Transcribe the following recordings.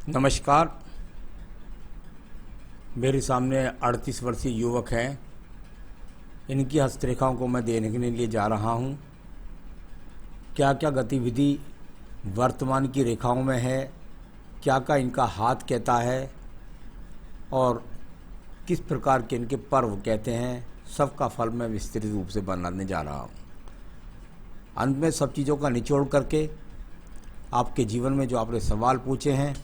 नमस्कार। मेरे सामने 38 वर्षीय युवक हैं। इनकी हस्तरेखाओं को मैं देखने के लिए जा रहा हूं। क्या क्या गतिविधि वर्तमान की रेखाओं में है, क्या क्या इनका हाथ कहता है और किस प्रकार के इनके पर्व कहते हैं, सबका फल मैं विस्तृत रूप से बनाने जा रहा हूं। अंत में सब चीज़ों का निचोड़ करके आपके जीवन में जो आपने सवाल पूछे हैं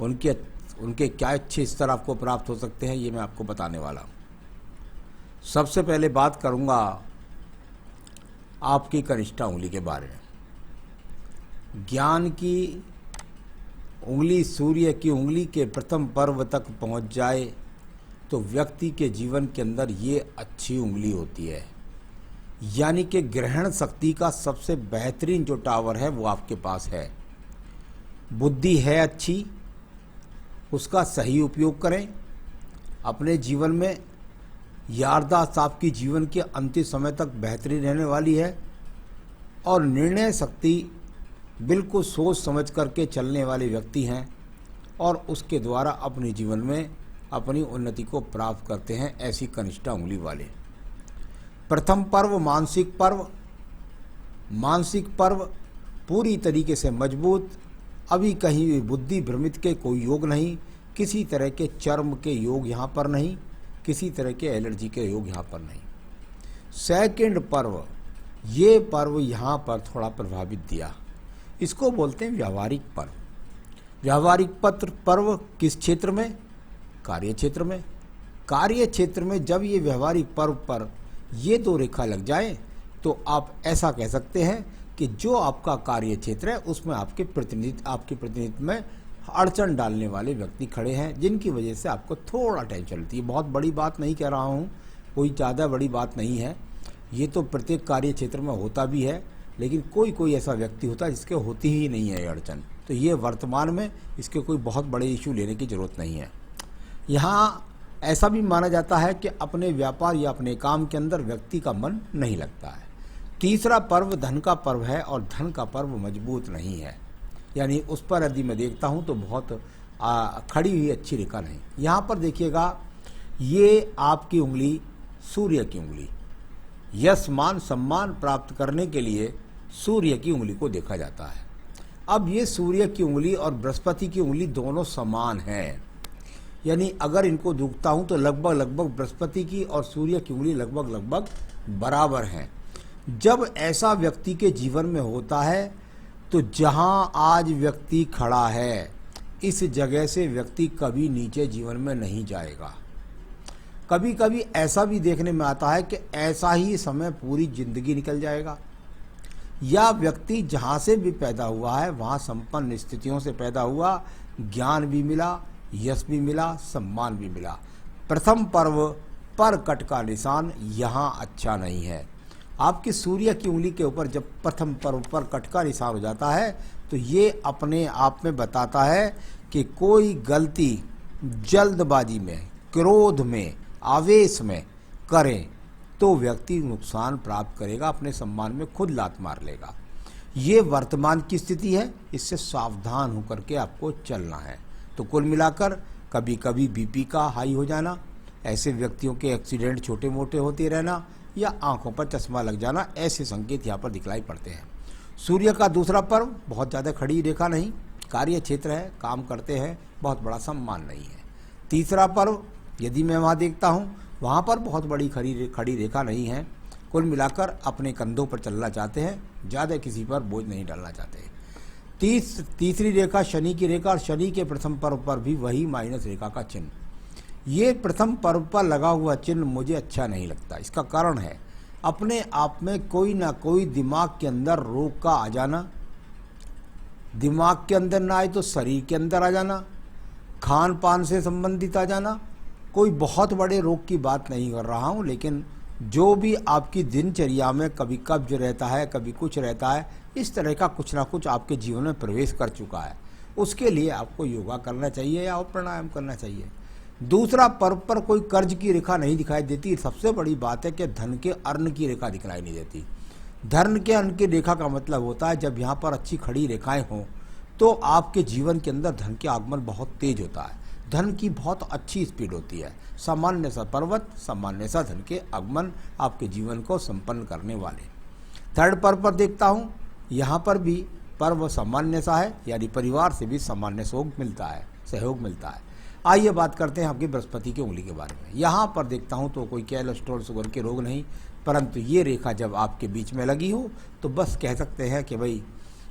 उनके क्या अच्छे स्तर आपको प्राप्त हो सकते हैं, ये मैं आपको बताने वाला हूँ। सबसे पहले बात करूँगा आपकी कनिष्ठा उंगली के बारे में। ज्ञान की उंगली सूर्य की उंगली के प्रथम पर्व तक पहुँच जाए तो व्यक्ति के जीवन के अंदर ये अच्छी उंगली होती है। यानी कि ग्रहण शक्ति का सबसे बेहतरीन जो टावर है वो आपके पास है। बुद्धि है अच्छी, उसका सही उपयोग करें। अपने जीवन में याददाश्त आपकी जीवन के अंतिम समय तक बेहतरीन रहने वाली है और निर्णय शक्ति बिल्कुल सोच समझ करके चलने वाले व्यक्ति हैं और उसके द्वारा अपने जीवन में अपनी उन्नति को प्राप्त करते हैं, ऐसी कनिष्ठा उंगली वाले। प्रथम पर्व मानसिक पर्व। मानसिक पर्व पूरी तरीके से मजबूत, अभी कहीं भी बुद्धि भ्रमित के कोई योग नहीं, किसी तरह के चर्म के योग यहाँ पर नहीं, किसी तरह के एलर्जी के योग यहाँ पर नहीं। सेकंड पर्व, ये पर्व यहाँ पर थोड़ा प्रभावित दिया, इसको बोलते हैं व्यावहारिक पर्व। व्यावहारिक पर्व किस क्षेत्र में? कार्य क्षेत्र में। कार्य क्षेत्र में जब ये व्यावहारिक पर्व पर ये दो रेखा लग जाए तो आप ऐसा कह सकते हैं कि जो आपका कार्य क्षेत्र है उसमें आपके प्रतिनिधित्व में अड़चन डालने वाले व्यक्ति खड़े हैं, जिनकी वजह से आपको थोड़ा टेंशन होती है। बहुत बड़ी बात नहीं कह रहा हूँ, कोई ज़्यादा बड़ी बात नहीं है। ये तो प्रत्येक कार्य क्षेत्र में होता भी है, लेकिन कोई कोई ऐसा व्यक्ति होता है जिसके होती ही नहीं है अड़चन। तो ये वर्तमान में इसके कोई बहुत बड़े इशू लेने की ज़रूरत नहीं है। यहाँ ऐसा भी माना जाता है कि अपने व्यापार या अपने काम के अंदर व्यक्ति का मन नहीं लगता है। तीसरा पर्व धन का पर्व है और धन का पर्व मजबूत नहीं है, यानी उस पर यदि मैं देखता हूँ तो बहुत खड़ी हुई अच्छी रेखा नहीं। यहाँ पर देखिएगा, ये आपकी उंगली सूर्य की उंगली, यश मान सम्मान प्राप्त करने के लिए सूर्य की उंगली को देखा जाता है। अब ये सूर्य की उंगली और बृहस्पति की उंगली दोनों समान हैं, यानी अगर इनको देखता हूँ तो लगभग बृहस्पति की और सूर्य की उंगली लगभग बराबर हैं। जब ऐसा व्यक्ति के जीवन में होता है तो जहाँ आज व्यक्ति खड़ा है इस जगह से व्यक्ति कभी नीचे जीवन में नहीं जाएगा। कभी कभी ऐसा भी देखने में आता है कि ऐसा ही समय पूरी जिंदगी निकल जाएगा, या व्यक्ति जहाँ से भी पैदा हुआ है वहाँ संपन्न स्थितियों से पैदा हुआ, ज्ञान भी मिला, यश भी मिला, सम्मान भी मिला। प्रथम पर्व पर कट का निशान यहाँ अच्छा नहीं है। आपकी सूर्य की उंगली के ऊपर जब प्रथम पर्व पर कट का निशान हो जाता है तो ये अपने आप में बताता है कि कोई गलती जल्दबाजी में, क्रोध में, आवेश में करें तो व्यक्ति नुकसान प्राप्त करेगा, अपने सम्मान में खुद लात मार लेगा। ये वर्तमान की स्थिति है, इससे सावधान होकर के आपको चलना है। तो कुल मिलाकर कभी कभी बीपी का हाई हो जाना, ऐसे व्यक्तियों के एक्सीडेंट छोटे मोटे होते रहना या आंखों पर चश्मा लग जाना, ऐसे संकेत यहाँ पर दिखलाई पड़ते हैं। सूर्य का दूसरा पर्व बहुत ज़्यादा खड़ी रेखा नहीं, कार्य क्षेत्र है, काम करते हैं, बहुत बड़ा सम्मान नहीं है। तीसरा पर्व यदि मैं वहाँ देखता हूँ वहाँ पर बहुत बड़ी खड़ी रेखा नहीं है। कुल मिलाकर अपने कंधों पर चलना चाहते हैं, ज़्यादा किसी पर बोझ नहीं डालना चाहते। तीसरी रेखा शनि की रेखा, और शनि के प्रथम पर्व पर भी वही माइनस रेखा का चिन्ह। ये प्रथम पर्व पर लगा हुआ चिन्ह मुझे अच्छा नहीं लगता। इसका कारण है अपने आप में कोई ना कोई दिमाग के अंदर रोग का आ जाना, दिमाग के अंदर ना आए तो शरीर के अंदर आ जाना, खान पान से संबंधित आ जाना। कोई बहुत बड़े रोग की बात नहीं कर रहा हूँ, लेकिन जो भी आपकी दिनचर्या में कभी कब्ज रहता है, कभी कुछ रहता है, इस तरह का कुछ ना कुछ आपके जीवन में प्रवेश कर चुका है, उसके लिए आपको योगा करना चाहिए या प्राणायाम करना चाहिए। दूसरा पर्व पर कोई कर्ज की रेखा नहीं दिखाई देती। सबसे बड़ी बात है कि धन के अर्ण की रेखा दिखलाई नहीं देती। धन के अन्न की रेखा का मतलब होता है जब यहाँ पर अच्छी खड़ी रेखाएं हों तो आपके जीवन के अंदर धन के आगमन बहुत तेज होता है, धन की बहुत अच्छी स्पीड होती है। सामान्य सा पर्वत, सामान्य सा धन के आगमन आपके जीवन को संपन्न करने वाले। थर्ड पर्व पर देखता हूँ, यहाँ पर भी पर्व सामान्य सा है, यानी परिवार से भी सामान्य सहयोग मिलता है। आइए बात करते हैं आपकी बृहस्पति की उंगली के बारे में। यहाँ पर देखता हूँ तो कोई कोलेस्ट्रॉल शुगर के रोग नहीं, परंतु ये रेखा जब आपके बीच में लगी हो तो बस कह सकते हैं कि भाई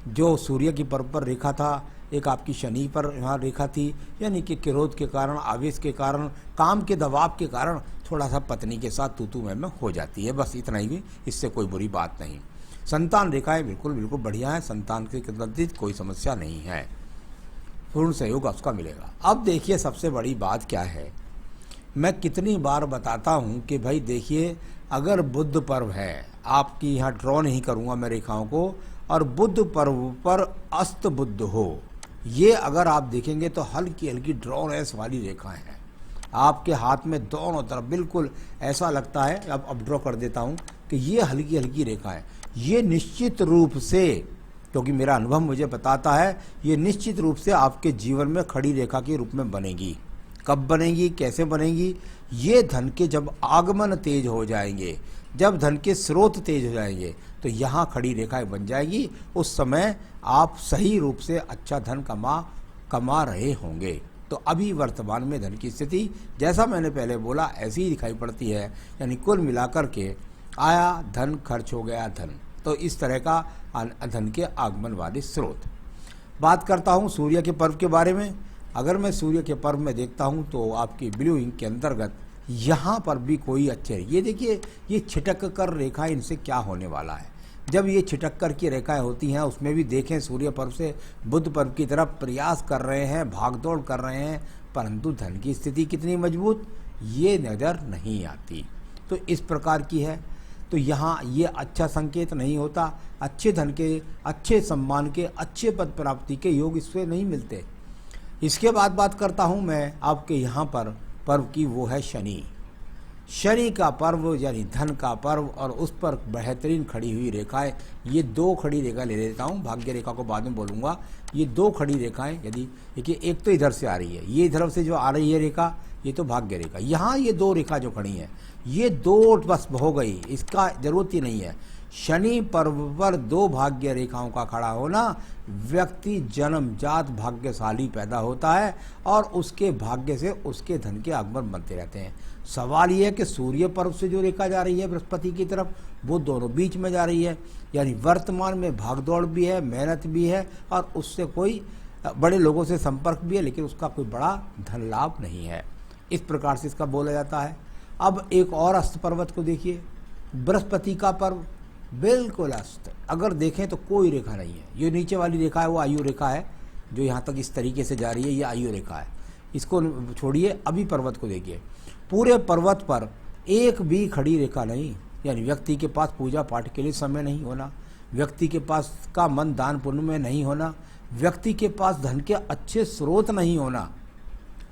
जो सूर्य की पर्व पर रेखा था, एक आपकी शनि पर यहाँ रेखा थी, यानी कि क्रोध के कारण, आवेश के कारण, काम के दबाव के कारण थोड़ा सा पत्नी के साथ तू में हो जाती है, बस इतना ही भी, इससे कोई बुरी बात नहीं। संतान रेखाएं बिल्कुल बिल्कुल बढ़िया है, संतान के संबंधित कोई समस्या नहीं है, पूर्ण सहयोग उसका मिलेगा। अब देखिए सबसे बड़ी बात क्या है, मैं कितनी बार बताता हूँ कि भाई देखिए, अगर बुध पर्व है, आपकी यहाँ ड्रॉ नहीं करूँगा मैं रेखाओं को, और बुध पर्व पर अस्त बुध हो, ये अगर आप देखेंगे तो हल्की हल्की ड्रॉनेस वाली रेखाएं हैं आपके हाथ में दोनों तरफ, बिल्कुल ऐसा लगता है। अब ड्रॉ कर देता हूँ कि ये हल्की हल्की रेखाएं, ये निश्चित रूप से, क्योंकि मेरा अनुभव मुझे बताता है, ये निश्चित रूप से आपके जीवन में खड़ी रेखा के रूप में बनेगी। कब बनेगी, कैसे बनेगी? ये धन के जब आगमन तेज हो जाएंगे, जब धन के स्रोत तेज हो जाएंगे, तो यहाँ खड़ी रेखाएं बन जाएगी। उस समय आप सही रूप से अच्छा धन कमा रहे होंगे। तो अभी वर्तमान में धन की स्थिति, जैसा मैंने पहले बोला, ऐसी ही दिखाई पड़ती है, यानी कुल मिलाकर के आया धन, खर्च हो गया धन। तो इस तरह का धन के आगमन वाले स्रोत। बात करता हूँ सूर्य के पर्व के बारे में। अगर मैं सूर्य के पर्व में देखता हूँ तो आपकी ब्लू इंक के अंतर्गत यहाँ पर भी कोई अच्छे, ये देखिए, ये छिटक कर रेखा, इनसे क्या होने वाला है। जब ये छिटक कर की रेखाएं होती हैं, उसमें भी देखें सूर्य पर्व से बुध पर्व की तरफ प्रयास कर रहे हैं, भागदौड़ कर रहे हैं, परंतु धन की स्थिति कितनी मजबूत, ये नज़र नहीं आती। तो इस प्रकार की है, तो यहाँ ये अच्छा संकेत नहीं होता। अच्छे धन के, अच्छे सम्मान के, अच्छे पद प्राप्ति के योग इससे नहीं मिलते। इसके बाद बात करता हूँ मैं आपके यहाँ पर पर्व की, वो है शनि। शनि का पर्व यानी धन का पर्व, और उस पर बेहतरीन खड़ी हुई रेखाएं, ये दो खड़ी रेखा ले लेता हूँ, भाग्य रेखा को बाद में बोलूँगा। ये दो खड़ी रेखाएं, यदि देखिए, एक तो इधर से आ रही है, ये इधर से जो आ रही है रेखा, ये तो भाग्य रेखा। यहाँ ये दो रेखा जो खड़ी हैं, ये दो बस हो गई, इसका जरूरत ही नहीं है। शनि पर्व पर दो भाग्य रेखाओं का खड़ा होना, व्यक्ति जन्मजात भाग्यशाली पैदा होता है, और उसके भाग्य से उसके धन के आगमन बनते रहते हैं। सवाल यह है कि सूर्य पर्व से जो रेखा जा रही है बृहस्पति की तरफ, वो दोनों बीच में जा रही है, यानी वर्तमान में भागदौड़ भी है, मेहनत भी है, और उससे कोई बड़े लोगों से संपर्क भी है, लेकिन उसका कोई बड़ा धन लाभ नहीं है। इस प्रकार से इसका बोला जाता है। अब एक और अस्त पर्वत को देखिए, बृहस्पति का पर्व बिल्कुल अस्त, अगर देखें तो कोई रेखा नहीं है। ये नीचे वाली रेखा है वो आयु रेखा है, जो यहाँ तक इस तरीके से जा रही है, ये आयु रेखा है। इसको छोड़िए, अभी पर्वत को देखिए, पूरे पर्वत पर एक भी खड़ी रेखा नहीं, यानी व्यक्ति के पास पूजा पाठ के लिए समय नहीं होना, व्यक्ति के पास का मन दान पुण्य में नहीं होना, व्यक्ति के पास धन के अच्छे स्रोत नहीं होना,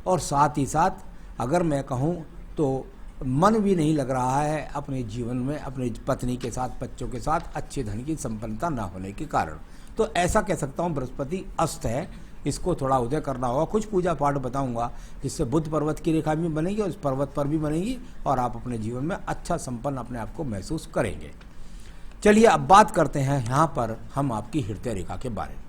और साथ ही साथ अगर मैं कहूँ तो मन भी नहीं लग रहा है अपने जीवन में, अपनी पत्नी के साथ, बच्चों के साथ अच्छे धन की संपन्नता ना होने के कारण। तो ऐसा कह सकता हूँ बृहस्पति अस्त है, इसको थोड़ा उदय करना होगा। कुछ पूजा पाठ बताऊंगा जिससे बुध पर्वत की रेखा भी बनेगी और इस पर्वत पर भी बनेगी, और आप अपने जीवन में अच्छा संपन्न अपने आप को महसूस करेंगे। चलिए अब बात करते हैं यहाँ पर हम आपकी हृदय रेखा के बारे में।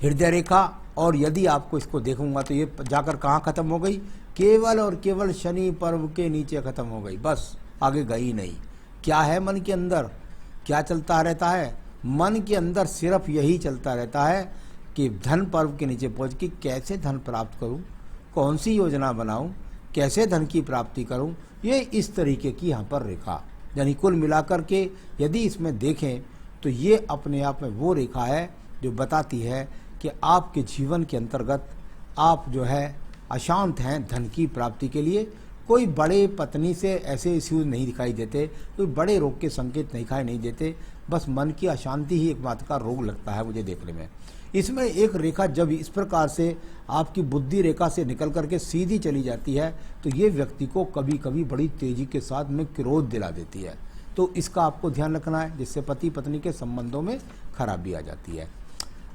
हृदय रेखा, और यदि आपको इसको देखूंगा तो ये जाकर कहाँ खत्म हो गई, केवल और केवल शनि पर्व के नीचे खत्म हो गई, बस आगे गई नहीं। क्या है मन के अंदर, क्या चलता रहता है मन के अंदर? सिर्फ यही चलता रहता है कि धन पर्व के नीचे पहुँच के कैसे धन प्राप्त करूं, कौन सी योजना बनाऊं, कैसे धन की प्राप्ति करूं। ये इस तरीके की यहाँ पर रेखा, यानी कुल मिलाकर के यदि इसमें देखें तो ये अपने आप में वो रेखा है जो बताती है कि आपके जीवन के अंतर्गत आप जो है अशांत हैं धन की प्राप्ति के लिए। कोई बड़े पत्नी से ऐसे इश्यूज नहीं दिखाई देते, कोई बड़े रोग के संकेत दिखाई नहीं देते, बस मन की अशांति ही एकमात्र का रोग लगता है मुझे देखने में। इसमें एक रेखा जब इस प्रकार से आपकी बुद्धि रेखा से निकल करके सीधी चली जाती है तो ये व्यक्ति को कभी कभी बड़ी तेजी के साथ में क्रोध दिला देती है। तो इसका आपको ध्यान रखना है, जिससे पति पत्नी के संबंधों में खराबी आ जाती है।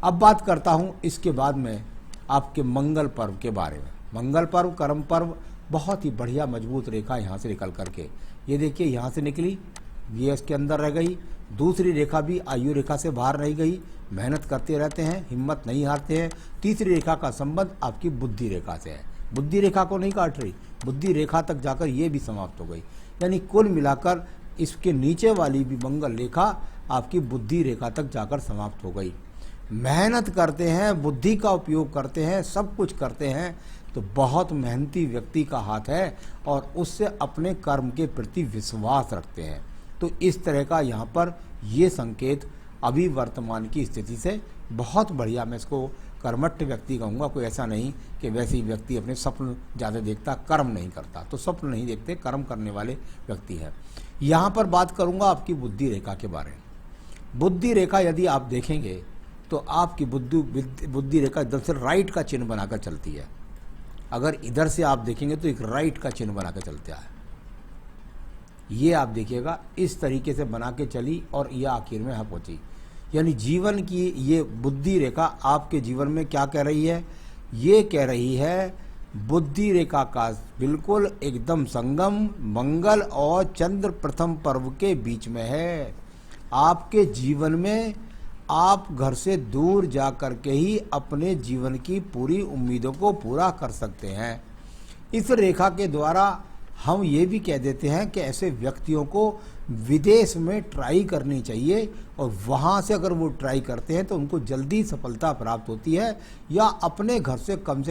अब बात करता हूँ इसके बाद में आपके मंगल पर्व के बारे में। मंगल पर्व, कर्म पर्व, बहुत ही बढ़िया मजबूत रेखा यहाँ से निकल करके, ये देखिए यहाँ से निकली, ये इसके अंदर रह गई। दूसरी रेखा भी आयु रेखा से बाहर रह गई। मेहनत करते रहते हैं, हिम्मत नहीं हारते हैं। तीसरी रेखा का संबंध आपकी बुद्धि रेखा से है, बुद्धि रेखा को नहीं काट रही, बुद्धि रेखा तक जाकर ये भी समाप्त हो गई। यानी कुल मिलाकर इसके नीचे वाली भी मंगल रेखा आपकी बुद्धि रेखा तक जाकर समाप्त हो गई। मेहनत करते हैं, बुद्धि का उपयोग करते हैं, सब कुछ करते हैं, तो बहुत मेहनती व्यक्ति का हाथ है और उससे अपने कर्म के प्रति विश्वास रखते हैं। तो इस तरह का यहाँ पर ये संकेत अभी वर्तमान की स्थिति से बहुत बढ़िया, मैं इसको कर्मठ व्यक्ति कहूँगा। कोई ऐसा नहीं कि वैसे ही व्यक्ति अपने स्वप्न ज़्यादा देखता, कर्म नहीं करता, तो स्वप्न नहीं देखते, कर्म करने वाले व्यक्ति हैं। यहाँ पर बात करूँगा आपकी बुद्धि रेखा के बारे में। बुद्धि रेखा यदि आप देखेंगे तो आपकी बुद्धि रेखा इधर से राइट का चिन्ह बनाकर चलती है। अगर इधर से आप देखेंगे तो एक राइट का चिन्ह बनाकर चलता है, ये आप देखिएगा इस तरीके से बना के चली और ये आखिर में यहाँ पहुँची। यानी जीवन की ये बुद्धि रेखा आपके जीवन में क्या कह रही है? ये कह रही है बुद्धि रेखा का बिल्कुल एकदम संगम मंगल और चंद्र प्रथम पर्व के बीच में है। आपके जीवन में आप घर से दूर जा कर के ही अपने जीवन की पूरी उम्मीदों को पूरा कर सकते हैं। इस रेखा के द्वारा हम ये भी कह देते हैं कि ऐसे व्यक्तियों को विदेश में ट्राई करनी चाहिए और वहाँ से अगर वो ट्राई करते हैं तो उनको जल्दी सफलता प्राप्त होती है, या अपने घर से कम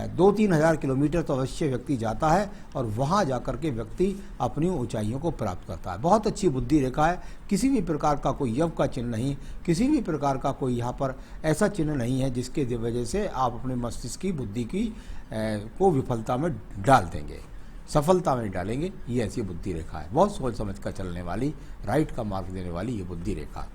2-3 हज़ार किलोमीटर तो अवश्य व्यक्ति जाता है और वहाँ जाकर के व्यक्ति अपनी ऊंचाइयों को प्राप्त करता है। बहुत अच्छी बुद्धि रेखा है। किसी भी प्रकार का कोई यव का चिन्ह नहीं, किसी भी प्रकार का कोई यहाँ पर ऐसा चिन्ह नहीं है जिसके वजह से आप अपने मस्तिष्क की बुद्धि की को विफलता में डाल देंगे, सफलता में डालेंगे। ये ऐसी बुद्धि रेखा है, बहुत सोच समझ कर चलने वाली, राइट का मार्ग देने वाली ये बुद्धि रेखा।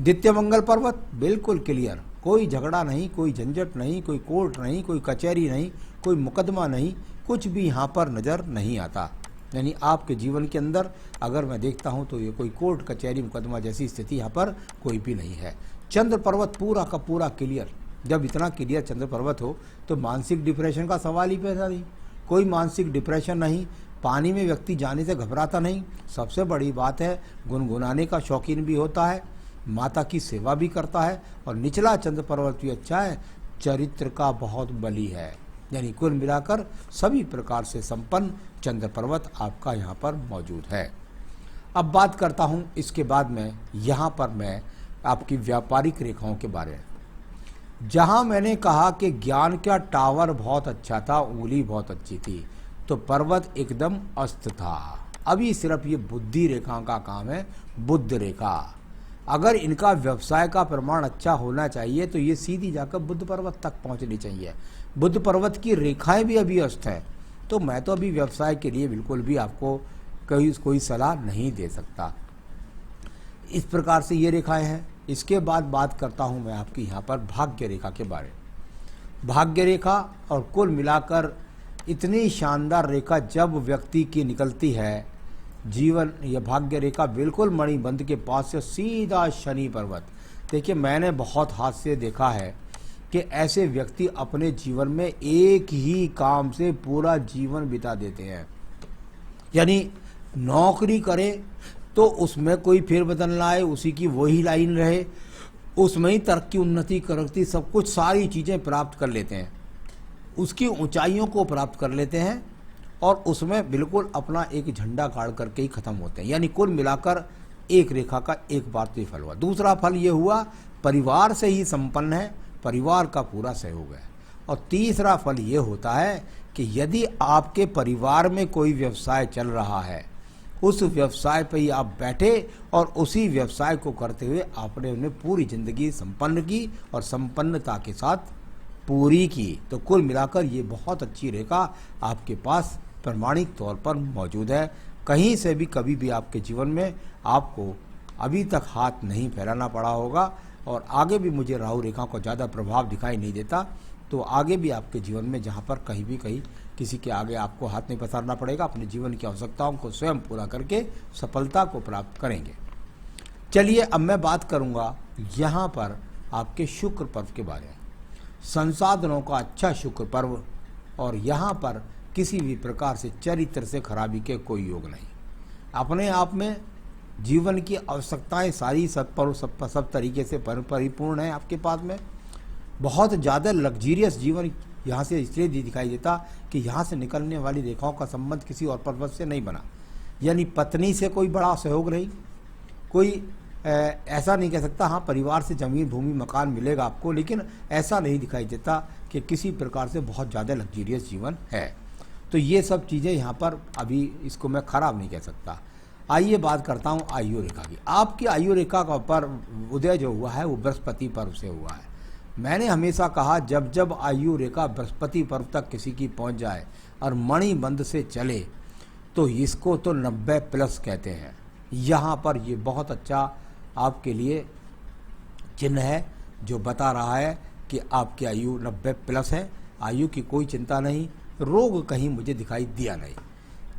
द्वितीय मंगल पर्वत बिल्कुल क्लियर, कोई झगड़ा नहीं, कोई झंझट नहीं, कोई कोर्ट नहीं, कोई कचहरी नहीं, कोई मुकदमा नहीं, कुछ भी यहाँ पर नज़र नहीं आता। यानी आपके जीवन के अंदर अगर मैं देखता हूँ तो ये कोई कोर्ट कचहरी मुकदमा जैसी स्थिति यहाँ पर कोई भी नहीं है। चंद्र पर्वत पूरा का पूरा क्लियर। जब इतना क्लियर चंद्र पर्वत हो तो मानसिक डिप्रेशन का सवाल ही पैदा नहीं, कोई मानसिक डिप्रेशन नहीं। पानी में व्यक्ति जाने से घबराता नहीं। सबसे बड़ी बात है गुनगुनाने का शौकीन भी होता है, माता की सेवा भी करता है, और निचला चंद्र पर्वत भी अच्छा है, चरित्र का बहुत बली है। यानी कुल मिलाकर सभी प्रकार से संपन्न चंद्र पर्वत आपका यहाँ पर मौजूद है। अब बात करता हूँ इसके बाद में यहाँ पर मैं आपकी व्यापारिक रेखाओं के बारे में। जहाँ मैंने कहा कि ज्ञान का टावर बहुत अच्छा था, उंगली बहुत अच्छी थी, तो पर्वत एकदम अस्त था। अभी सिर्फ ये बुद्धि रेखा का काम है, बुद्ध रेखा। अगर इनका व्यवसाय का प्रमाण अच्छा होना चाहिए तो ये सीधी जाकर बुद्ध पर्वत तक पहुंचनी चाहिए। बुद्ध पर्वत की रेखाएं भी अभी अस्त है, तो मैं तो अभी व्यवसाय के लिए बिल्कुल भी आपको कोई सलाह नहीं दे सकता। इस प्रकार से ये रेखाएं हैं। इसके बाद बात करता हूं मैं आपकी यहाँ पर भाग्य रेखा के बारे में। भाग्य रेखा और कुल मिलाकर इतनी शानदार रेखा जब व्यक्ति की निकलती है जीवन, यह भाग्य रेखा बिल्कुल मणिबंध के पास से सीधा शनि पर्वत। देखिए मैंने बहुत हादसे देखा है कि ऐसे व्यक्ति अपने जीवन में एक ही काम से पूरा जीवन बिता देते हैं। यानी नौकरी करे तो उसमें कोई फेरबदल ना आए, उसी की वही लाइन रहे, उसमें ही तरक्की उन्नति करती, सब कुछ सारी चीज़ें प्राप्त कर लेते हैं, उसकी ऊंचाइयों को प्राप्त कर लेते हैं और उसमें बिल्कुल अपना एक झंडा गाड़ करके ही खत्म होते हैं। यानी कुल मिलाकर एक रेखा का एक बार तो फल हुआ। दूसरा फल ये हुआ परिवार से ही संपन्न है, परिवार का पूरा सहयोग है। और तीसरा फल ये होता है कि यदि आपके परिवार में कोई व्यवसाय चल रहा है, उस व्यवसाय पर ही आप बैठे और उसी व्यवसाय को करते हुए आपने उन्हें पूरी जिंदगी संपन्न की और संपन्नता के साथ पूरी की। तो कुल मिलाकर ये बहुत अच्छी रेखा आपके पास प्रमाणिक तौर पर मौजूद है। कहीं से भी कभी भी आपके जीवन में आपको अभी तक हाथ नहीं फैलाना पड़ा होगा, और आगे भी मुझे राहु रेखा को ज़्यादा प्रभाव दिखाई नहीं देता। तो आगे भी आपके जीवन में जहाँ पर कहीं किसी के आगे आपको हाथ नहीं पसारना पड़ेगा, अपने जीवन की आवश्यकताओं को स्वयं पूरा करके सफलता को प्राप्त करेंगे। चलिए अब मैं बात करूंगा यहाँ पर आपके शुक्र पर्व के बारे में। संसाधनों का अच्छा शुक्र पर्व, और यहाँ पर किसी भी प्रकार से चरित्र से खराबी के कोई योग नहीं। अपने आप में जीवन की आवश्यकताएं सारी सब तरीके से परिपूर्ण है आपके पास में। बहुत ज़्यादा लग्जीरियस जीवन यहाँ से इसलिए दिखाई देता कि यहाँ से निकलने वाली रेखाओं का संबंध किसी और पर्वत से नहीं बना, यानी पत्नी से कोई बड़ा सहयोग नहीं, कोई ऐसा नहीं कह सकता। हाँ, परिवार से ज़मीन भूमि मकान मिलेगा आपको, लेकिन ऐसा नहीं दिखाई देता कि किसी प्रकार से बहुत ज़्यादा लग्जीरियस जीवन है। तो ये सब चीज़ें यहाँ पर अभी इसको मैं खराब नहीं कह सकता। आइए बात करता हूँ आयु रेखा की। आपकी आयु रेखा का पर्व उदय जो हुआ है वो बृहस्पति पर्व से हुआ है। मैंने हमेशा कहा जब जब आयु रेखा बृहस्पति पर्व तक किसी की पहुँच जाए और मणिबंध से चले तो इसको तो 90+ कहते हैं। यहाँ पर ये बहुत अच्छा आपके लिए चिन्ह है जो बता रहा है कि आपकी आयु 90+ है। आयु की कोई चिंता नहीं, रोग कहीं मुझे दिखाई दिया नहीं।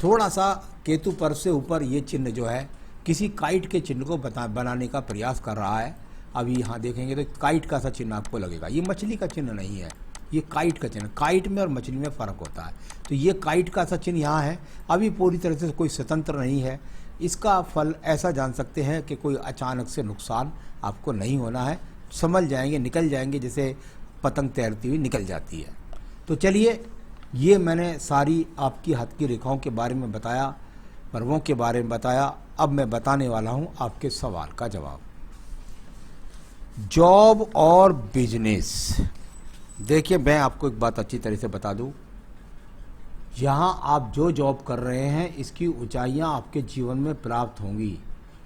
थोड़ा सा केतु पर्व से ऊपर ये चिन्ह जो है किसी काइट के चिन्ह को बनाने का प्रयास कर रहा है। अभी यहाँ देखेंगे तो काइट का सा चिन्ह आपको लगेगा। ये मछली का चिन्ह नहीं है, ये काइट का चिन्ह। काइट में और मछली में फ़र्क होता है। तो ये काइट का सा चिन्ह यहाँ है। अभी पूरी तरह से कोई स्वतंत्र नहीं है। इसका फल ऐसा जान सकते हैं कि कोई अचानक से नुकसान आपको नहीं होना है, संभल जाएंगे, निकल जाएंगे, जैसे पतंग तैरती हुई निकल जाती है। तो चलिए, ये मैंने सारी आपकी हाथ की रेखाओं के बारे में बताया, पर्वों के बारे में बताया। अब मैं बताने वाला हूँ आपके सवाल का जवाब। जॉब और बिजनेस। देखिए, मैं आपको एक बात अच्छी तरह से बता दूं, यहाँ आप जो जॉब कर रहे हैं इसकी ऊंचाइयाँ आपके जीवन में प्राप्त होंगी,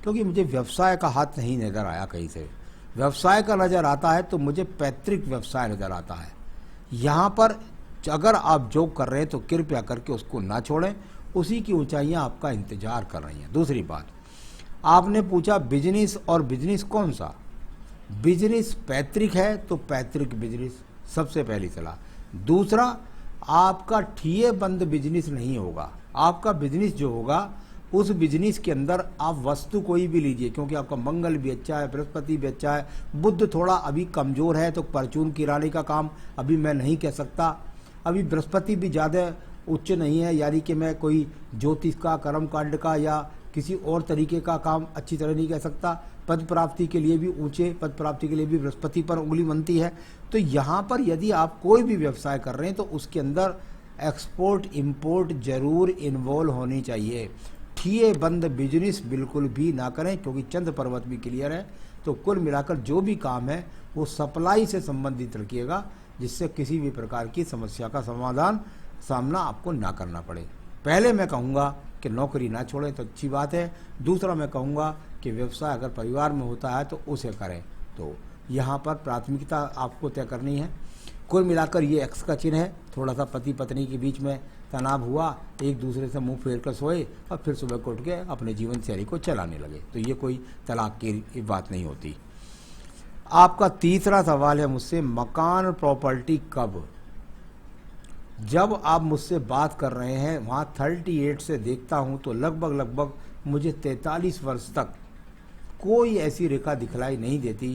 क्योंकि मुझे व्यवसाय का हाथ नहीं नज़र आया कहीं से। व्यवसाय का नज़र आता है तो मुझे पैतृक व्यवसाय नज़र आता है। यहाँ पर अगर आप जो कर रहे हैं तो कृपया करके उसको ना छोड़ें, उसी की ऊंचाइयाँ आपका इंतजार कर रही हैं। दूसरी बात, आपने पूछा बिजनेस, और बिजनेस कौन सा? बिजनेस पैतृक है तो पैतृक बिजनेस सबसे पहली सलाह। दूसरा, आपका ठिए बंद बिजनेस नहीं होगा। आपका बिजनेस जो होगा उस बिजनेस के अंदर आप वस्तु कोई भी लीजिए, क्योंकि आपका मंगल भी अच्छा है, बृहस्पति भी अच्छा है, बुध थोड़ा अभी कमज़ोर है, तो परचून किराने का काम अभी मैं नहीं कह सकता। अभी बृहस्पति भी ज़्यादा उच्च नहीं है, यानी कि मैं कोई ज्योतिष का, कर्मकांड का या किसी और तरीके का काम अच्छी तरह नहीं कह सकता। पद प्राप्ति के लिए भी, ऊंचे पद प्राप्ति के लिए भी बृहस्पति पर उंगली बनती है। तो यहाँ पर यदि आप कोई भी व्यवसाय कर रहे हैं तो उसके अंदर एक्सपोर्ट इंपोर्ट जरूर इन्वॉल्व होनी चाहिए। ठिए बंद बिजनेस बिल्कुल भी ना करें, क्योंकि चंद्र पर्वत भी क्लियर है। तो कुल मिलाकर जो भी काम है वो सप्लाई से संबंधित रखिएगा, जिससे किसी भी प्रकार की समस्या का सामना आपको ना करना पड़े। पहले मैं कहूँगा कि नौकरी ना छोड़ें तो अच्छी बात है। दूसरा, मैं कहूँगा कि व्यवसाय अगर परिवार में होता है तो उसे करें। तो यहाँ पर प्राथमिकता आपको तय करनी है। कुल मिलाकर ये एक्स का चिन्ह है। थोड़ा सा पति पत्नी के बीच में तनाव हुआ, एक दूसरे से मुंह फेर कर सोए और फिर सुबह को उठ के अपने जीवन शैली को चलाने लगे, तो ये कोई तलाक की बात नहीं होती। आपका तीसरा सवाल है मुझसे, मकान प्रॉपर्टी कब? जब आप मुझसे बात कर रहे हैं वहाँ 38 से देखता हूँ तो लगभग मुझे 43 वर्ष तक कोई ऐसी रेखा दिखलाई नहीं देती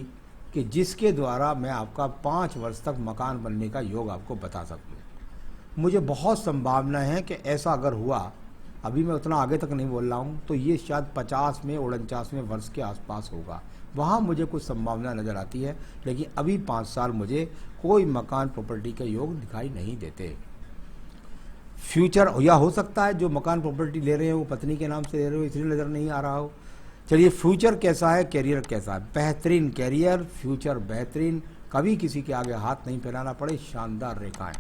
कि जिसके द्वारा मैं आपका 5 वर्ष तक मकान बनने का योग आपको बता सकूँ। मुझे बहुत संभावना है कि ऐसा अगर हुआ, अभी मैं उतना आगे तक नहीं बोल रहा हूँ, तो ये शायद 50 में 49वें वर्ष के आसपास होगा। वहाँ मुझे कुछ संभावना नज़र आती है, लेकिन अभी 5 साल मुझे कोई मकान प्रॉपर्टी के योग दिखाई नहीं देते। फ्यूचर या हो सकता है जो मकान प्रॉपर्टी ले रहे हैं वो पत्नी के नाम से ले रहे हो, इसलिए नज़र नहीं आ रहा हो। चलिए, फ्यूचर कैसा है, कैरियर कैसा है? बेहतरीन कैरियर, फ्यूचर बेहतरीन, कभी किसी के आगे हाथ नहीं फैलाना पड़े, शानदार रेखाएं।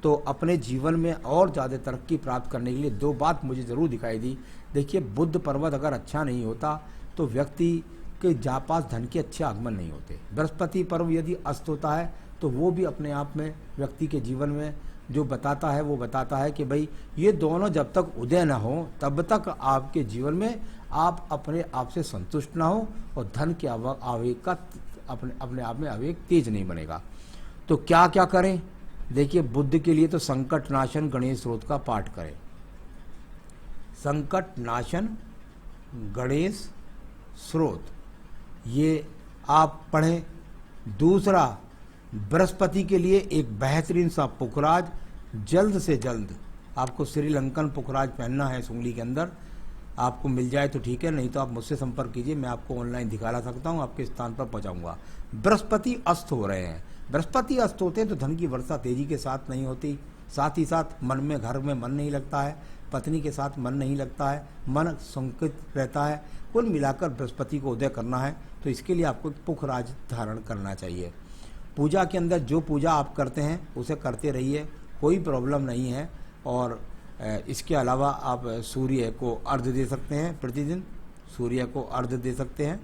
तो अपने जीवन में और ज़्यादा तरक्की प्राप्त करने के लिए 2 बात मुझे ज़रूर दिखाई दी। देखिए, बुध पर्वत अगर अच्छा नहीं होता तो व्यक्ति के पास धन के अच्छे आगमन नहीं होते। बृहस्पति पर्व यदि अस्त होता है तो वो भी अपने आप में व्यक्ति के जीवन में जो बताता है वो बताता है कि भाई ये दोनों जब तक उदय ना हो तब तक आपके जीवन में आप अपने आप से संतुष्ट ना हो और धन के आवेग का अपने आप में आवेग तेज नहीं बनेगा। तो क्या क्या करें? देखिए, बुद्ध के लिए तो संकट नाशन गणेश स्रोत का पाठ करें। संकट नाशन गणेश स्रोत, ये आप पढ़ें। दूसरा, बृहस्पति के लिए एक बेहतरीन सा पुखराज, जल्द से जल्द आपको श्रीलंकन पुखराज पहनना है इस उंगली के अंदर। आपको मिल जाए तो ठीक है, नहीं तो आप मुझसे संपर्क कीजिए, मैं आपको ऑनलाइन दिखा सकता हूँ, आपके स्थान पर पहुँचाऊँगा। बृहस्पति अस्त हो रहे हैं, बृहस्पति अस्त होते हैं तो धन की वर्षा तेजी के साथ नहीं होती, साथ ही साथ मन में, घर में मन नहीं लगता है, पत्नी के साथ मन नहीं लगता है, मन संकित रहता है। कुल मिलाकर बृहस्पति को उदय करना है तो इसके लिए आपको पुखराज धारण करना चाहिए। पूजा के अंदर जो पूजा आप करते हैं उसे करते रहिए, कोई प्रॉब्लम नहीं है। और इसके अलावा आप सूर्य को अर्घ्य दे सकते हैं, प्रतिदिन सूर्य को अर्घ्य दे सकते हैं।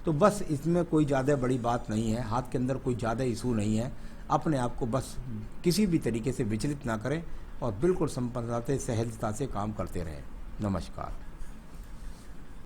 तो बस इसमें कोई ज़्यादा बड़ी बात नहीं है, हाथ के अंदर कोई ज़्यादा इशू नहीं है। अपने आप को बस किसी भी तरीके से विचलित ना करें और बिल्कुल संपन्नता से, सहजता से काम करते रहें। नमस्कार।